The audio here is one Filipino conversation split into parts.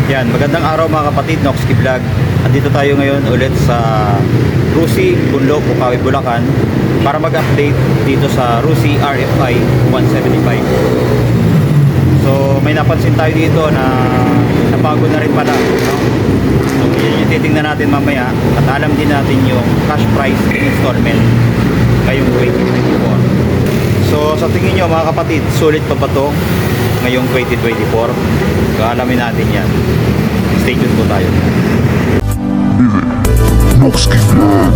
Yan, magandang araw mga kapatid, Noxky Vlog. Andito tayo ngayon ulit sa Rusi, Bunlok, Bukawi, Bulacan para mag-update dito sa Rusi RFI 175. So may napansin tayo dito na nabago na rin pala, no? So yun yung titingnan natin mamaya at alam din natin yung cash price installment ngayong 2024. So sa tingin nyo mga kapatid, sulit pa ba to ngayong 2024? So alamin natin yan. Stay tuned po tayo. Noxky Vlog.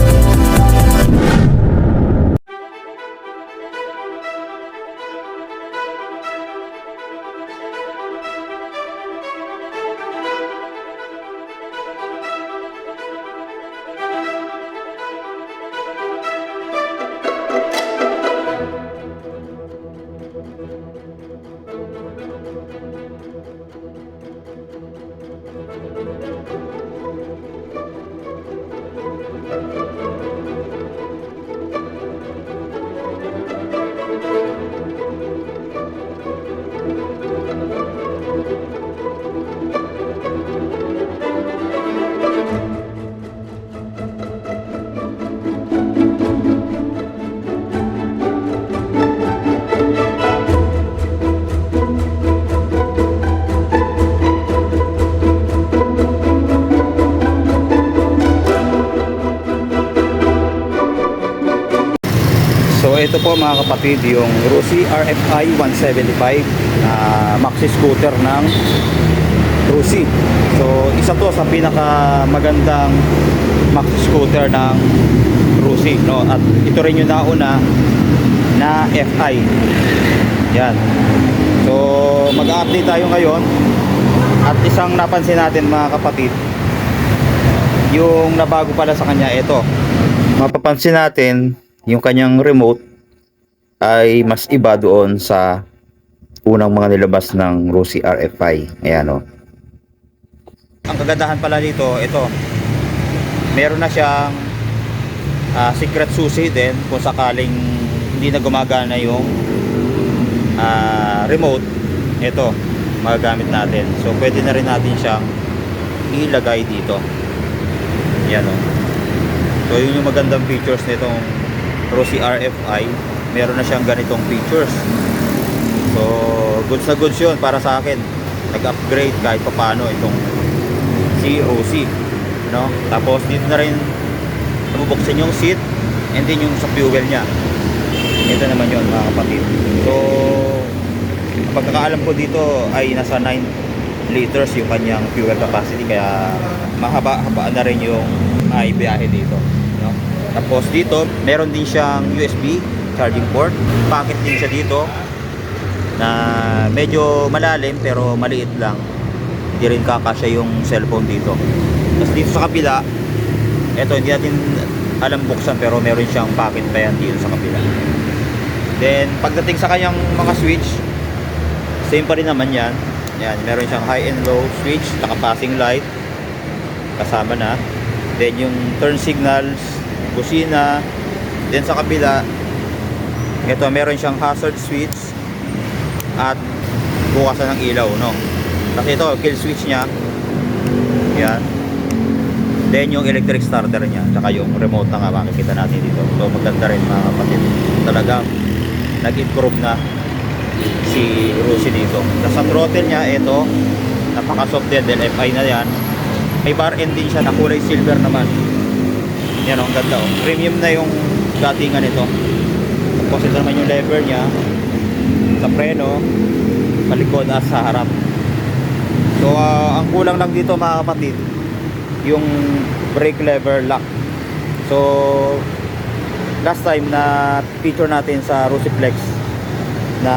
So ito po mga kapatid, yung Rusi RFI 175 maxi scooter ng Rusi. So isa to sa pinaka magandang maxi scooter ng Rusi, no? At ito rin yung nauna na FI. Yan. So mag-update tayo ngayon. At isang napansin natin mga kapatid, yung nabago pala sa kanya, ito. Mapapansin natin yung kanyang remote ay mas iba doon sa unang mga nilabas ng Rusi RFI. Ayan o. Ang kagandahan pala dito, ito, meron na siyang secret susi din kung sakaling hindi na gumagana yung remote. Ito, magagamit natin. So pwede na rin natin siyang ilagay dito. Ayan o. So yun yung magandang features nitong Rusi RFI. Meron na siyang ganitong features. So goods na goods yun para sa akin. Nag-upgrade kahit paano itong si Rusi, no? Tapos dito na rin nabubuksan yung seat and then yung sa fuel nya. Ito naman yun mga kapatid. So ang pagkakaalam ko dito ay nasa 9 liters yung kanyang fuel capacity, kaya mahaba-haba na rin yung biyahe dito, no? Tapos dito meron din siyang USB charging port. Packet din siya dito na medyo malalim pero maliit lang, hindi rin kakasya yung cellphone dito. Tapos dito sa kabila, eto hindi natin alam buksan pero meron siyang packet pa yan dito sa kabila. Then pagdating sa kanyang mga switch, same pa rin naman yan. Yan, meron siyang high and low switch, saka passing light kasama na. Then yung turn signals, busina. Then sa kabila, ito meron siyang hazard switch at bukasan ng ilaw, no? Kasi ito kill switch nya. Yan. Then yung electric starter nya, saka yung remote na nga makikita natin dito. So maganda rin mga kapatid. Talagang nag-improve na si Rusi dito. Sa throttle nya, ito napaka soft din, FI na yan. May bar end din siya na kulay silver naman. Yan, ang ganda oh. Premium na yung datingan nito. Tapos ito naman yung lever nya sa preno, sa likod at sa harap. So ang kulang lang dito mga kapatid, yung brake lever lock. So last time na feature natin sa Rusi Flex na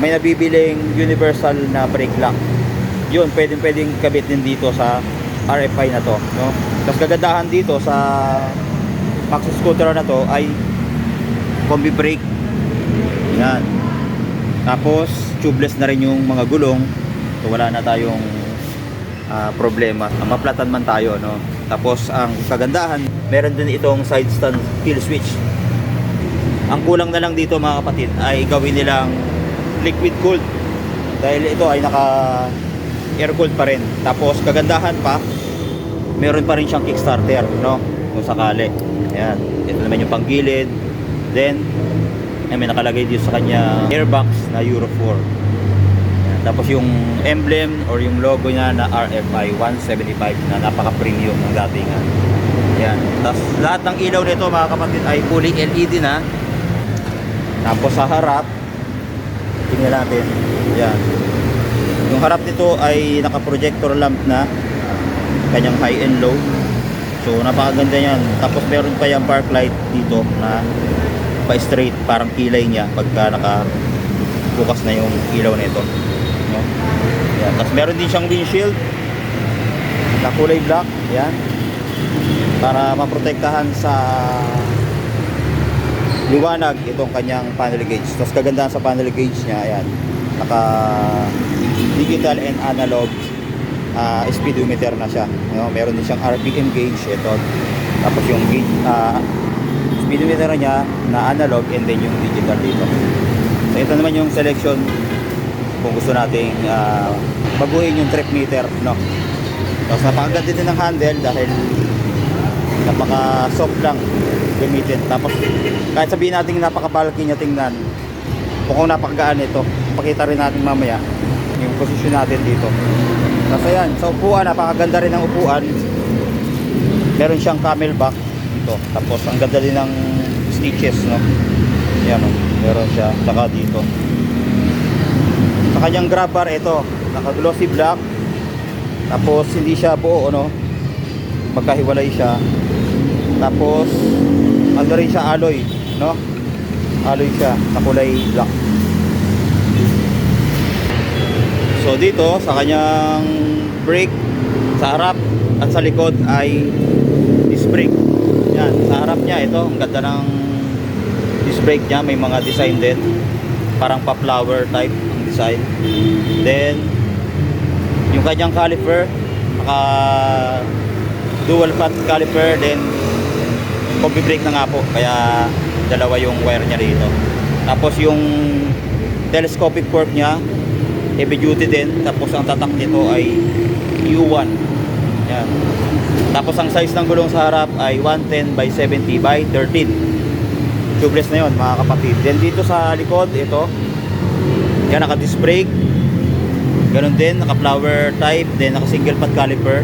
may nabibiling universal na brake lock, yun pwedeng kabit din dito sa RFI na to, no? Tapos kagandahan dito sa maxi scooter na to ay combi brake. Yan. Tapos tubeless na rin yung mga gulong. So wala na tayong problema. Maplatan man tayo, no? Tapos ang kagandahan, meron din itong side stand kill switch. Ang kulang na lang dito mga kapatid ay gawin nilang liquid cooled, dahil ito ay naka air cooled pa rin. Tapos kagandahan pa, meron pa rin siyang kickstarter, no? Kung sakali. Ayan. Ito naman yung panggilid. Then, may nakalagay dito sa kanya airbox na Euro 4. Ayan. Tapos yung emblem or yung logo niya na RFI 175 na napaka-premium ng datingan. Ayan. Tapos lahat ng ilaw nito mga kapatid ay fully LED na. Tapos sa harap, tingnan natin. Ayan. Yung harap nito ay naka-projector lamp na. Kanyang high and low. So napakaganda yan. Tapos meron pa yung park light dito na pa-straight, parang kilay niya pagka naka-bukas na yung ilaw nito, no? Yan. Tapos meron din siyang windshield na kulay black. Yan. Para maprotektahan sa liwanag itong kanyang panel gauge. Tapos kagandahan sa panel gauge niya, ayan, naka digital and analog speedometer na siya, no? Meron din siyang RPM gauge ito. Tapos yung gauge, speedometer niya na analog and then yung digital dito. So ito naman yung selection kung gusto nating baguhin yung trip meter, no? Tapos napakaganda din ng handle dahil napaka soft lang gamitin. Tapos kahit sabihin natin napaka-bulky niya tingnan, mukhang napakagaan ito. Pakita rin natin mamaya yung posisyon natin dito. Tapos ayan, sa upuan, napakaganda rin ng upuan. Meron siyang camelback dito. Tapos ang ganda din ng stitches, no? Ayan, no? Meron siya, saka dito. Sa kanyang grab bar, ito, naka-glossy black. Tapos hindi siya buo, no? Magkahiwalay siya. Tapos ano rin siya, alloy, no? Alloy siya, na kulay black. So dito sa kanyang brake, sa harap at sa likod ay disc brake. Yan, sa harap niya ito, ang ganda ng disc brake niya, may mga design din. Parang pa-flower type ang design. Then yung kanyang caliper, naka dual flat caliper, then combi brake na nga po, kaya dalawa yung wire niya dito. Tapos yung telescopic fork niya heavy duty din. Tapos ang tatak nito ay U1. Yan. Tapos ang size ng gulong sa harap ay 110 by 70 by 13. Tubeless na yun mga kapatid. Then dito sa likod, ito, yan, naka disc brake, ganun din, naka flower type, then naka single pad caliper.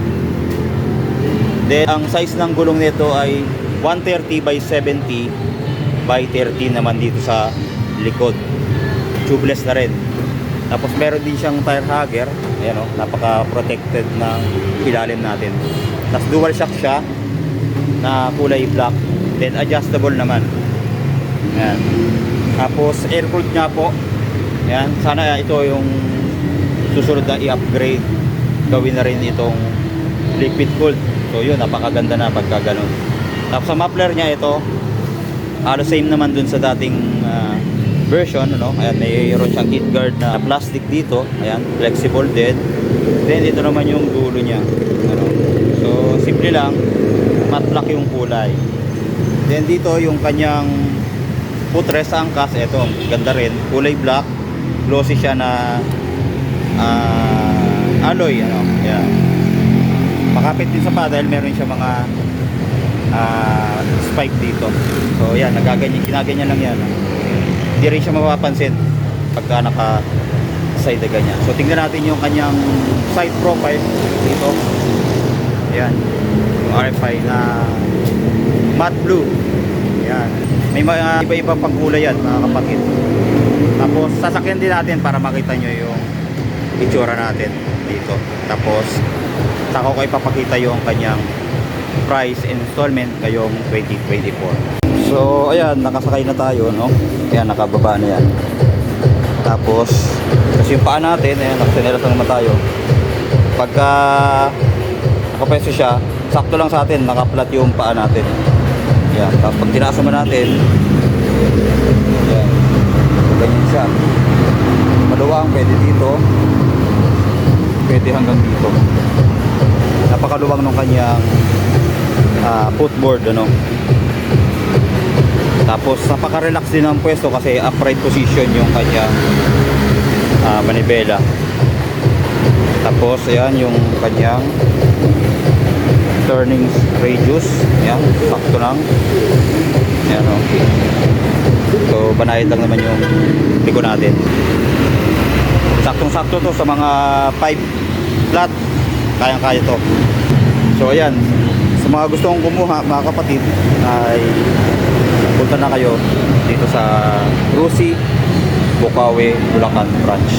Then ang size ng gulong nito ay 130 by 70 by 13 naman dito sa likod. Tubeless na rin. Tapos meron din siyang tire hugger. Ayan, o, napaka-protected ng ilalim natin. Tapos dual shock siya na kulay black. Then adjustable naman. Ayan. Tapos air cooled nga po. Ayan. Sana ito yung susunod na i-upgrade. Gawin na rin itong liquid cooled. So yun, napakaganda na pagka ganun. Tapos sa muffler niya ito, halos same naman dun sa dating version, ano? Ayan, mayroon siyang heat guard na plastic dito. Ayan, flexible din. Then ito naman yung dulo niya, ano? So simple lang, matte black yung kulay. Then dito yung kanyang footrest sa angkas, ito, ganda rin, kulay black, glossy siya na alloy, ano? Ayan, makapit din sa paddle, meron siya mga spike dito. So yan, ginaganyan lang yan. Hindi rin siya mapapansin pagka naka-side na ganyan. So tingnan natin yung kanyang side profile dito. Ayan, yung RFI na matte blue. Ayan, may mga iba-iba pang kulay yan mga kapatid. Tapos sasakyan din natin para makita nyo yung itsura natin dito. Tapos saka ko ipapakita yung kanyang price and installment ngayong 2024. So ayan, nakasakay na tayo, no? Ayan, nakababa na yan. Tapos kasi yung paa natin, ayan, nakasinela naman tayo. Pagka nakapeso siya, sakto lang sa atin, nakaplat yung paa natin. Ayan, tapos pag tinaas naman natin, ayan, ganyan siya. Maluwang, pwede dito, pwede hanggang dito. Napakaluwang nung kanyang footboard, ano. Tapos napaka-relax din ang pwesto kasi upright position yung kanyang manibela. Tapos ayan yung kanyang turning radius. Ayan, sakto lang. Ayan o. So banayad lang naman yung liko natin. Saktong sakto to sa mga 5 flat. Kayang kaya to. So ayan, sa mga gusto kong kumuha mga kapatid ay punta na kayo dito sa Rusi Bukawi, Bulacan branch.